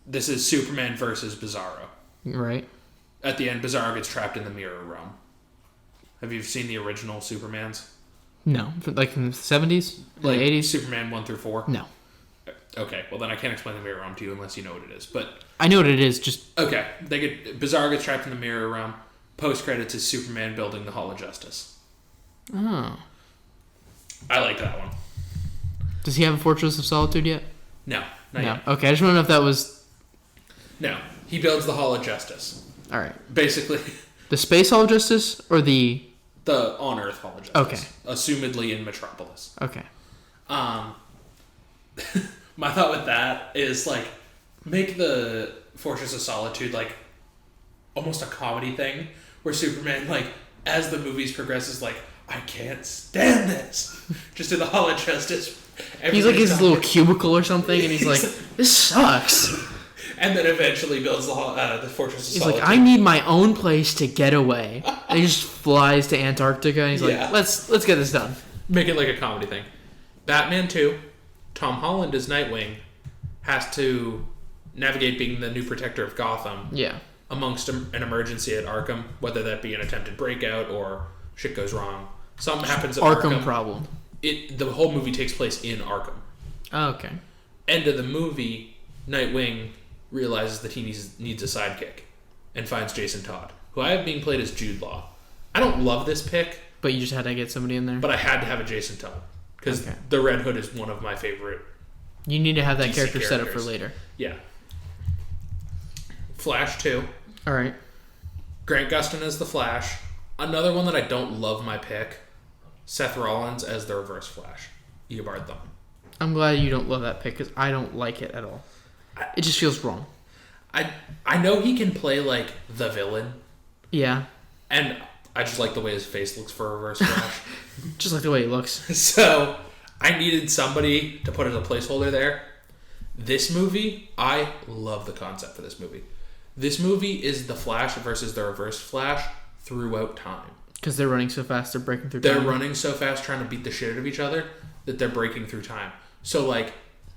This is Superman versus Bizarro. Right. At the end, Bizarro gets trapped in the mirror realm. Have you seen the original Supermans? No. Like from the 70s? Like 80s? Superman 1 through 4? No. Okay, well then I can't explain the mirror realm to you unless you know what it is. But I know what it is, just... Okay, Bizarro gets trapped in the mirror realm. Post-credits is Superman building the Hall of Justice. Oh. I like that one. Does he have a Fortress of Solitude yet? No, not yet. Okay, I just want to know if that was... No, he builds the Hall of Justice. Alright. Basically... The Space Hall of Justice, or the... The On-Earth Hall of Justice. Okay. Assumedly in Metropolis. Okay. My thought with that is, make the Fortress of Solitude, almost a comedy thing, where Superman, as the movies progress, is I can't stand this. Just in the Hall of Justice. He's in his little cubicle or something, and he's like, this sucks. And then eventually builds the Fortress of Solitude. He's like, I need my own place to get away. And he just flies to Antarctica, and he's like, let's get this done. Make it like a comedy thing. Batman 2, Tom Holland as Nightwing, has to navigate being the new protector of Gotham. Yeah. Amongst an emergency at Arkham, whether that be an attempted breakout or shit goes wrong. Something happens at Arkham. Arkham problem. The whole movie takes place in Arkham. Oh, okay. End of the movie, Nightwing realizes that he needs a sidekick and finds Jason Todd, who I have being played as Jude Law. I don't love this pick, But you just had to get somebody in there. But I had to have a Jason Todd because the Red Hood is one of my favorite. You need to have that DC character set up for later. Yeah. Flash 2. All right. Grant Gustin as the Flash. Another one that I don't love my pick. Seth Rollins as the Reverse Flash. Eobard Thawne. I'm glad you don't love that pick because I don't like it at all. It just feels wrong. I know he can play like the villain. Yeah. And I just like the way his face looks for a Reverse Flash. Just like the way he looks. So I needed somebody to put as a placeholder there. This movie, I love the concept for this movie. This movie is the Flash versus the Reverse Flash throughout time. Because they're running so fast, they're breaking through time. They're running so fast trying to beat the shit out of each other that they're breaking through time. So, like,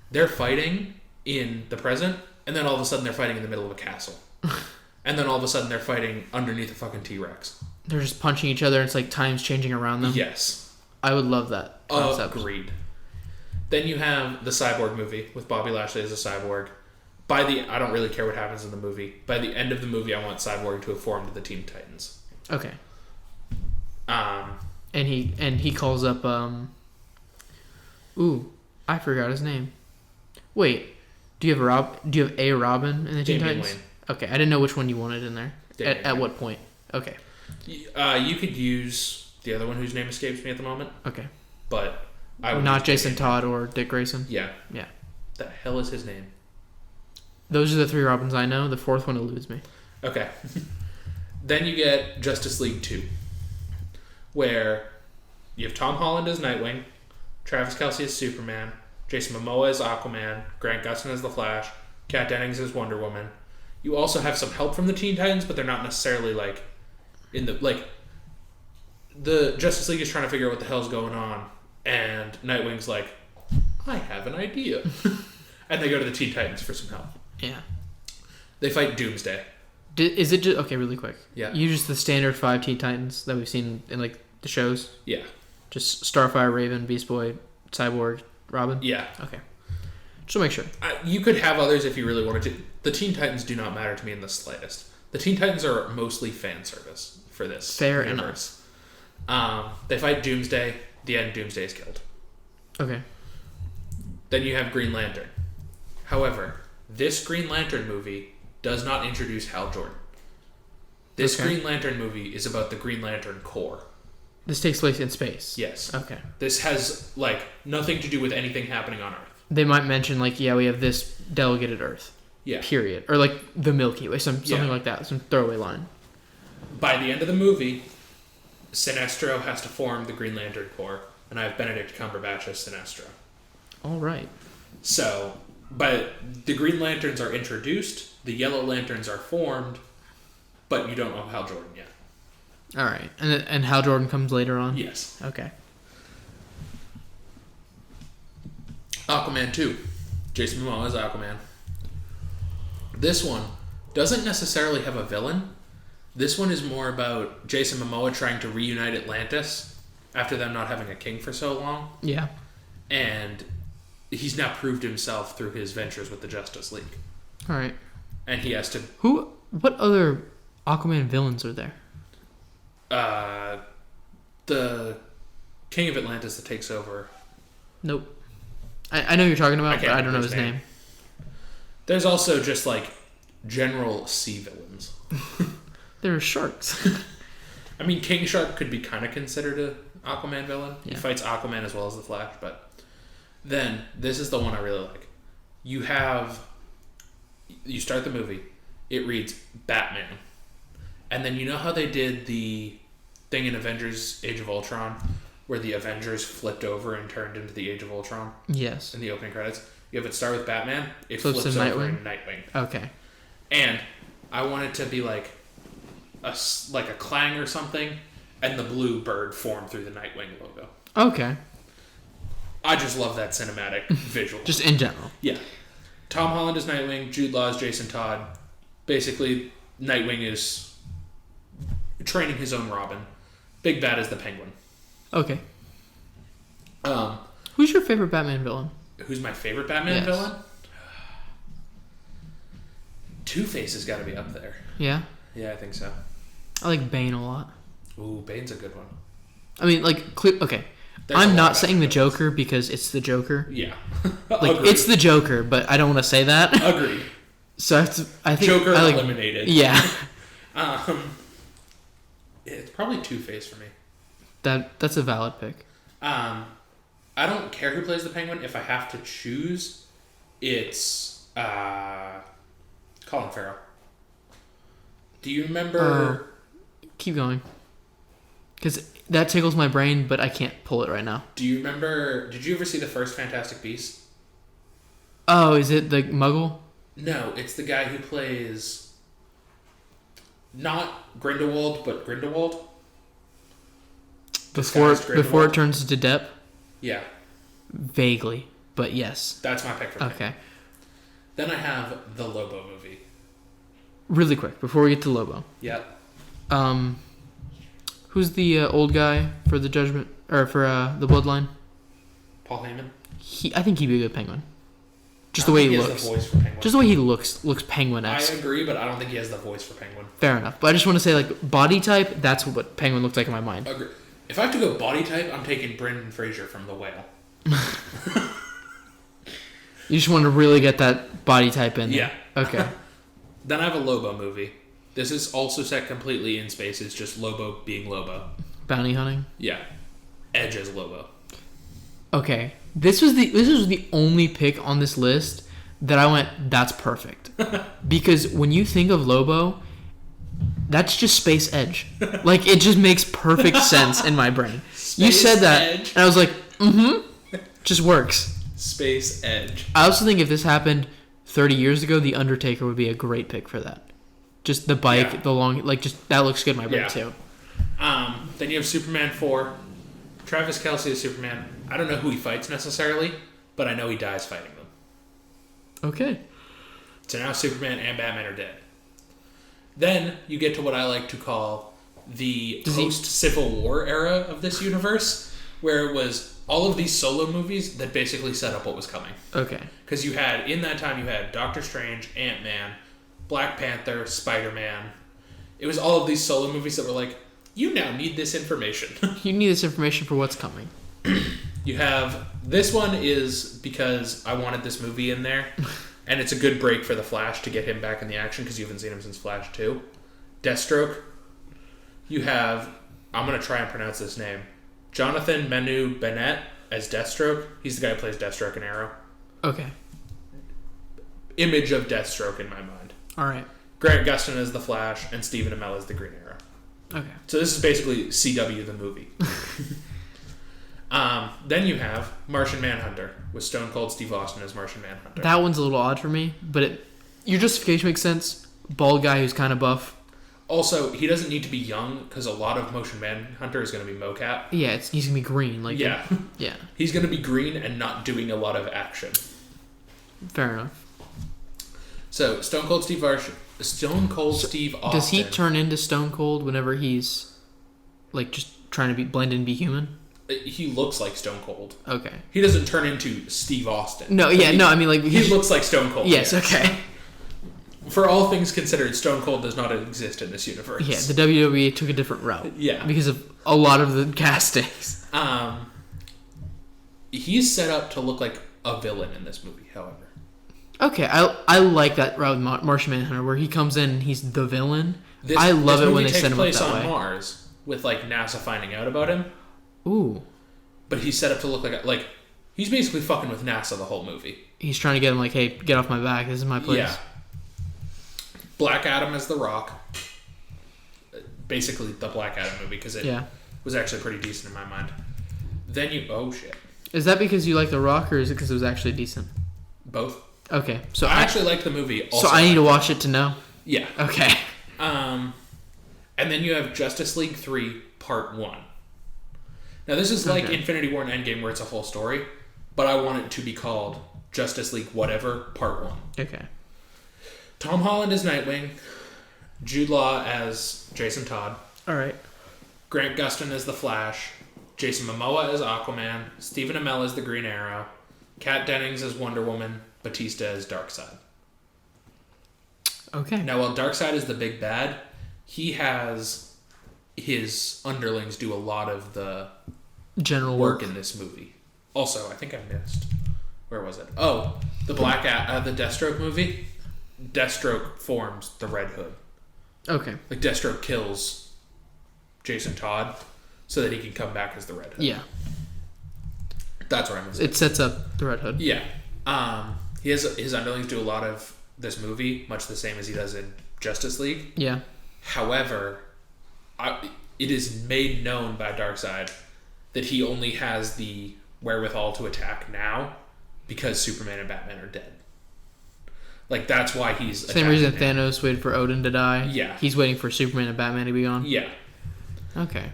they're fighting in the present, and then all of a sudden they're fighting in the middle of a castle. And then all of a sudden they're fighting underneath a fucking T-Rex. They're just punching each other, and it's like time's changing around them. Yes. I would love that concept. Agreed. Then you have the Cyborg movie with Bobby Lashley as a cyborg. I don't really care what happens in the movie. By the end of the movie, I want Cyborg to have formed the Teen Titans. Okay. And he calls up I forgot his name. Wait, do you have a Robin in the Teen Titans? Wayne. Okay, I didn't know which one you wanted in there. At what point? Okay. You could use the other one whose name escapes me at the moment. Okay. But I would not Jason Todd or Dick Grayson. Yeah. Yeah. The hell is his name? Those are the 3 Robins I know. The 4th one eludes me. Okay. Then you get Justice League 2, where you have Tom Holland as Nightwing, Travis Kelce as Superman, Jason Momoa as Aquaman, Grant Gustin as the Flash, Kat Dennings as Wonder Woman. You also have some help from the Teen Titans, but they're not necessarily like in the the Justice League is trying to figure out what the hell's going on, and Nightwing's like, I have an idea, and they go to the Teen Titans for some help. Yeah. They fight Doomsday. Is it just okay? Really quick. Yeah. You just the standard 5 Teen Titans that we've seen in like the shows. Yeah. Just Starfire, Raven, Beast Boy, Cyborg, Robin. Yeah. Okay. Just to make sure. You could have others if you really wanted to. The Teen Titans do not matter to me in the slightest. The Teen Titans are mostly fan service for this. Fair universe. Enough. They fight Doomsday. The end, Doomsday is killed. Okay. Then you have Green Lantern. However, this Green Lantern movie does not introduce Hal Jordan. This Green Lantern movie is about the Green Lantern Corps. This takes place in space. Yes. Okay. This has nothing to do with anything happening on Earth. They might mention we have this delegate at Earth. Yeah. Period. Or the Milky Way, something like that, some throwaway line. By the end of the movie, Sinestro has to form the Green Lantern Corps, and I have Benedict Cumberbatch as Sinestro. All right. So, but the Green Lanterns are introduced, the Yellow Lanterns are formed, but you don't know Hal Jordan yet. All right. And Hal Jordan comes later on? Yes. Okay. Aquaman 2. Jason Momoa is Aquaman. This one doesn't necessarily have a villain. This one is more about Jason Momoa trying to reunite Atlantis after them not having a king for so long. Yeah. And he's now proved himself through his ventures with the Justice League. All right. And he has to... What other Aquaman villains are there? The King of Atlantis that takes over. Nope. I know who you're talking about, but I don't know his name. There's also just general sea villains. There are sharks. I mean, King Shark could be kind of considered an Aquaman villain. Yeah. He fights Aquaman as well as the Flash, but then this is the one I really like. You start the movie, it reads Batman, and then you know how they did the thing in Avengers Age of Ultron where the Avengers flipped over and turned into the Age of Ultron? Yes. In the opening credits. You have it start with Batman, it flips over in Nightwing. Okay. And I want it to be like a clang or something, and the blue bird formed through the Nightwing logo. Okay. I just love that cinematic visual. Just in general. Yeah. Tom Holland is Nightwing, Jude Law is Jason Todd. Basically, Nightwing is training his own Robin. Big Bad is the Penguin. Okay. Who's your favorite Batman villain? Who's my favorite Batman villain? Two-Face has got to be up there. Yeah? Yeah, I think so. I like Bane a lot. Ooh, Bane's a good one. I mean, like, okay. There's a I'm lot not of saying the extras. Joker because it's the Joker. Yeah. Like, Agreed. it's the Joker, but I don't want to say that. Agreed. So I think Joker I like, eliminated. Yeah. It's probably Two-Face for me. That's a valid pick. I don't care who plays the Penguin. If I have to choose, it's Colin Farrell. Do you remember? Keep going. Because that tickles my brain, but I can't pull it right now. Do you remember? Did you ever see the first Fantastic Beasts? Oh, is it the Muggle? No, it's the guy who plays not Grindelwald, but Grindelwald. Before Grindelwald. it turns to Depp? Yeah, Vaguely, but yes. that's my pick for me. Okay. Then I have the Lobo movie. Really quick, before we get to Lobo. Yep. Who's the old guy for the Judgment, or for the Bloodline? Paul Heyman. I think he'd be a good Penguin. Just I the way don't he think looks. has the voice for Penguin. Just the way he looks I Penguin-esque. agree, but I don't think he has the voice for Penguin. Fair enough. But I just want to say, like, body type, that's what Penguin looks like in my mind. Agree. If I have to go body type, I'm taking Brendan Fraser from The Whale. You just want to really get that body type in there. Yeah. Okay. Then I have a Lobo movie. This is also set completely in space. It's just Lobo being Lobo. Bounty hunting. Yeah. Edge as Lobo. Okay. This was the only pick on this list that I went, that's perfect. Because when you think of Lobo, that's just Space Edge. Like, it just makes perfect sense in my brain. You said that, Edge. and I was like, just works. Space Edge. I also think if this happened 30 years ago, The Undertaker would be a great pick for that. Just the bike, Yeah. the long, like, just that looks good in my brain Yeah. too. Then you have Superman 4. Travis Kelce is Superman. I don't know who he fights necessarily, but I know he dies fighting them. Okay. So now Superman and Batman are dead. Then you get to what I like to call the post-Civil War era of this universe, where it was all of these solo movies that basically set up what was coming. Okay. Because in that time, you had Doctor Strange, Ant-Man, Black Panther, Spider-Man. It was all of these solo movies that were like, you now need this information. You need this information for what's coming. You have, this one is because I wanted this movie in there, and it's a good break for the Flash to get him back in the action because you haven't seen him since Flash 2. Deathstroke. You have, I'm going to try and pronounce this name, Jonathan Menu Bennett as Deathstroke. He's the guy who plays Deathstroke in Arrow. Okay. Image of Deathstroke in my mind. All right. Grant Gustin as the Flash, and Stephen Amell as the Green Arrow. Okay. So this is basically CW the movie. Then you have Martian Manhunter with Stone Cold Steve Austin as Martian Manhunter. That one's a little odd for me, but your justification makes sense. Bald guy who's kind of buff. Also, he doesn't need to be young because a lot of Motion Manhunter is going to be mocap. Yeah, he's gonna be green. Like Yeah. yeah. He's going to be green and not doing a lot of action. Fair enough. So, Stone Cold Steve Austin. Does he turn into Stone Cold whenever he's like just trying to blend in and be human? He looks like Stone Cold. Okay. He doesn't turn into Steve Austin. No, yeah, no. I mean, like He looks like Stone Cold. Yes. Okay. For all things considered, Stone Cold does not exist in this universe. Yeah, the WWE took a different route. Yeah. Because of a lot of the castings. He's set up to look like a villain in this movie, however. Okay, I like that route with Martian Manhunter where he comes in and he's the villain. I love it when they set him up that way. This movie takes place on Mars with like NASA finding out about him. Ooh. But he's set up to look like he's basically fucking with NASA the whole movie. He's trying to get him like, hey, get off my back. This is my place. Yeah. Black Adam as the Rock. Basically the Black Adam movie because it was actually pretty decent in my mind. Then oh shit. Is that because you like The Rock or is it because it was actually decent? Both. Okay, so I actually liked the movie. So I need to watch it to know? Yeah. Okay. And then you have Justice League 3 Part 1. Now this is like Infinity War and Endgame where it's a full story, but I want it to be called Justice League whatever Part 1. Okay. Tom Holland as Nightwing, Jude Law as Jason Todd, All right. Grant Gustin as the Flash, Jason Momoa as Aquaman, Stephen Amell as the Green Arrow, Kat Dennings as Wonder Woman, Batista as Darkseid. Okay. Now, while Darkseid is the big bad, he has his underlings do a lot of the General work in this movie. Also, I think I missed. Where was it? Oh, the the Deathstroke movie. Deathstroke forms the Red Hood. Okay. Like Deathstroke kills Jason Todd so that he can come back as the Red Hood. Yeah. That's where I'm. It sets up the Red Hood. Yeah. His underlings do a lot of this movie, much the same as he does in Justice League. Yeah. However, it is made known by Darkseid that he only has the wherewithal to attack now because Superman and Batman are dead. Like, that's why he's same reason now. Thanos waited for Odin to die. Yeah. He's waiting for Superman and Batman to be gone. Yeah. Okay.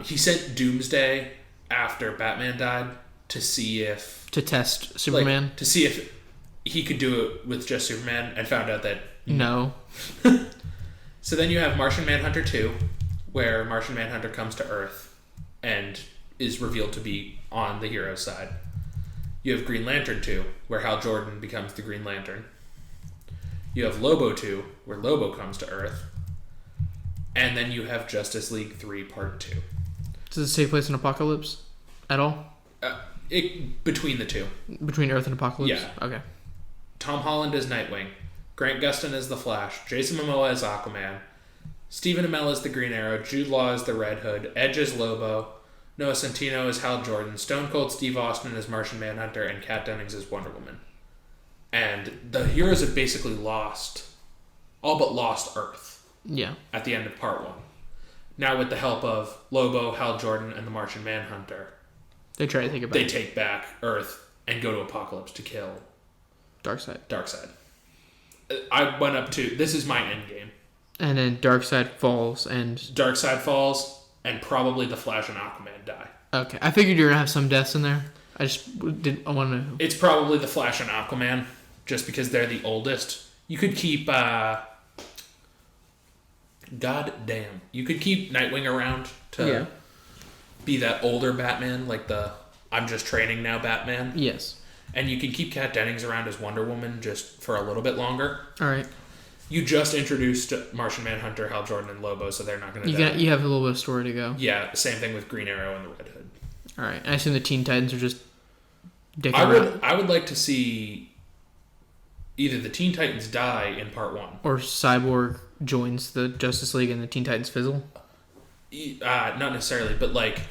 He sent Doomsday after Batman died to see if... To test Superman? to see if he could do it with just Superman, and found out that... No. So then you have Martian Manhunter 2, where Martian Manhunter comes to Earth and is revealed to be on the hero's side. You have Green Lantern 2, where Hal Jordan becomes the Green Lantern. You have Lobo 2, where Lobo comes to Earth. And then you have Justice League 3 Part 2. Does this take place in Apocalypse at all? Between the two. Between Earth and Apocalypse? Yeah. Okay. Tom Holland is Nightwing. Grant Gustin is the Flash. Jason Momoa is Aquaman. Stephen Amell is the Green Arrow. Jude Law is the Red Hood. Edge is Lobo. Noah Centineo is Hal Jordan. Stone Cold Steve Austin is Martian Manhunter. And Kat Dennings is Wonder Woman. And the heroes have basically all but lost Earth. Yeah. At the end of Part 1. Now with the help of Lobo, Hal Jordan, and the Martian Manhunter, they try to take it back. They take back Earth and go to Apocalypse to kill Darkseid. I went up to... This is my end game. And then Darkseid falls and... Darkseid falls, and probably the Flash and Aquaman die. Okay. I figured you were going to have some deaths in there. I want to know. It's probably the Flash and Aquaman, just because they're the oldest. You could keep... God damn. You could keep Nightwing around to be that older Batman, like the I'm just training now Batman. Yes. And you can keep Kat Dennings around as Wonder Woman just for a little bit longer. All right. You just introduced Martian Manhunter, Hal Jordan, and Lobo, so they're not going to die. You have a little bit of story to go. Yeah, same thing with Green Arrow and the Red Hood. All right. I assume the Teen Titans are just dicking around. I would like to see either the Teen Titans die in Part 1. Or Cyborg joins the Justice League and the Teen Titans fizzle. Not necessarily, but like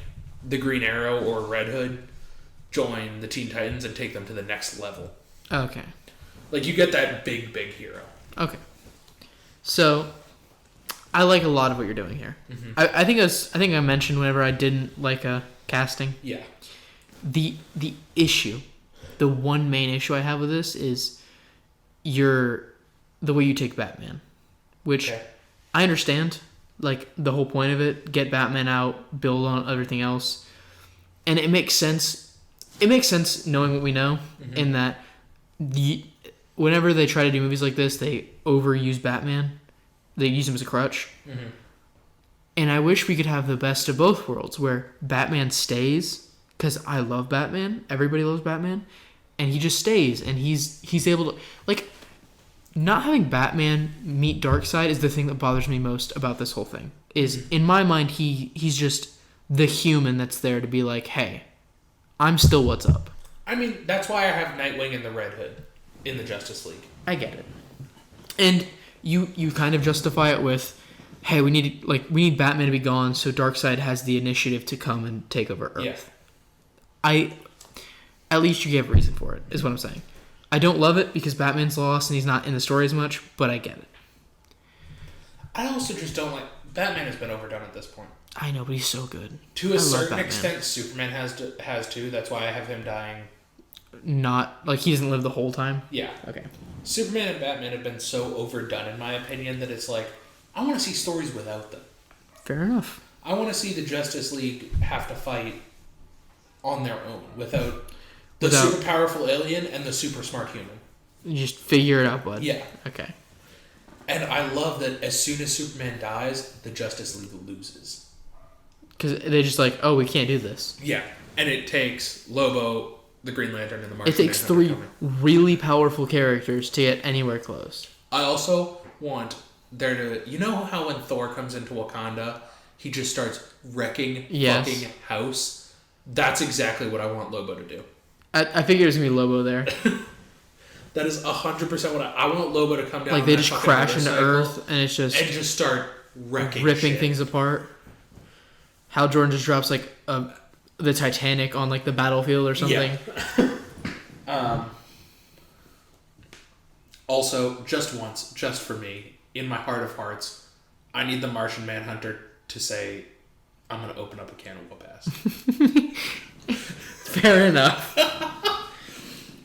the Green Arrow or Red Hood join the Teen Titans and take them to the next level. Okay. Like, you get that big hero. Okay. So, I like a lot of what you're doing here. Mm-hmm. I think I mentioned whenever I didn't like casting. Yeah. The issue, the one main issue I have with this is the way you take Batman, which I understand. Like, the whole point of it, get Batman out, build on everything else, and it makes sense. It makes sense knowing what we know, in that whenever they try to do movies like this, they overuse Batman. They use him as a crutch. Mm-hmm. And I wish we could have the best of both worlds, where Batman stays, because I love Batman. Everybody loves Batman. And he just stays, and he's able to... Like, not having Batman meet Darkseid is the thing that bothers me most about this whole thing. Is, in my mind, he's just the human that's there to be like, hey, I'm still what's up. I mean, that's why I have Nightwing and the Red Hood in the Justice League. I get it. And you kind of justify it with, hey, we need Batman to be gone, so Darkseid has the initiative to come and take over Earth. Yeah. At least you gave a reason for it, is what I'm saying. I don't love it because Batman's lost and he's not in the story as much, but I get it. I also just don't like... Batman has been overdone at this point. I know, but he's so good. To a certain extent, Superman has too. That's why I have him dying. Not... Like, he doesn't live the whole time? Yeah. Okay. Superman and Batman have been so overdone, in my opinion, that it's like, I want to see stories without them. Fair enough. I want to see the Justice League have to fight on their own, without the super powerful alien and the super smart human. You just figure it out, bud. Yeah. Okay. And I love that as soon as Superman dies, the Justice League loses. Because they're just like, oh, we can't do this. Yeah. And it takes Lobo, the Green Lantern, and the Martian. It takes three really powerful characters to get anywhere close. I also want there to... You know how when Thor comes into Wakanda he just starts wrecking Yes. fucking house. That's exactly what I want Lobo to do. I figured it was gonna be Lobo there. That is 100% what I want Lobo to come down. Like they just crash into Earth and just start wrecking ripping shit. things apart. Hal Jordan just drops like the Titanic on like the battlefield or something. Yeah. Also, just once, just for me, in my heart of hearts, I need the Martian Manhunter to say, "I'm gonna open up a can of whoop-ass." Fair enough.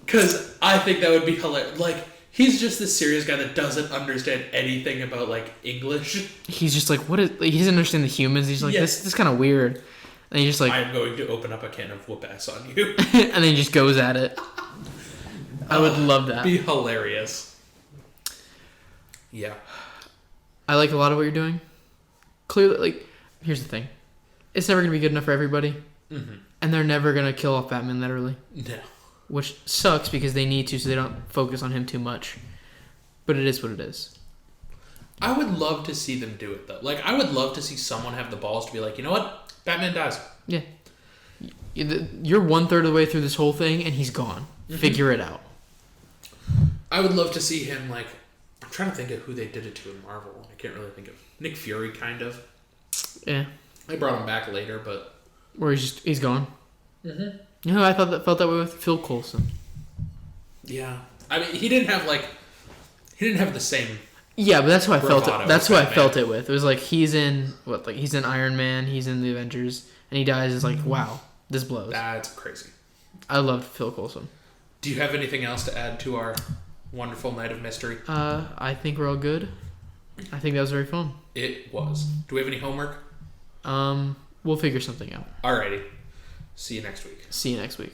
Because I think that would be hilarious. Like, he's just this serious guy that doesn't understand anything about, like, English. He's just like, what is... Like, he doesn't understand the humans. He's like, this is kind of weird. And he's just like... I'm going to open up a can of whoop-ass on you. And then he just goes at it. I would love that. Be hilarious. Yeah. I like a lot of what you're doing. Clearly, like, here's the thing. It's never going to be good enough for everybody. Mm-hmm. And they're never going to kill off Batman that early. No. Which sucks because they need to, so they don't focus on him too much. But it is what it is. I would love to see them do it, though. Like, I would love to see someone have the balls to be like, you know what? Batman dies. Yeah. You're 1/3 of the way through this whole thing, and he's gone. Mm-hmm. Figure it out. I would love to see him, like... I'm trying to think of who they did it to in Marvel. I can't really think of... Nick Fury, kind of. Yeah. They brought him back later, but... Where he's gone. Mm-hmm. You know, I felt that way with Phil Coulson. Yeah, I mean, he didn't have the same. Yeah, but that's who I felt it. That's who I Batman. felt it with. It was like he's in he's in Iron Man, he's in the Avengers, and he dies. It's like, wow, this blows. That's crazy. I loved Phil Coulson. Do you have anything else to add to our wonderful night of mystery? I think we're all good. I think that was very fun. It was. Do we have any homework? We'll figure something out. Alrighty. See you next week. See you next week.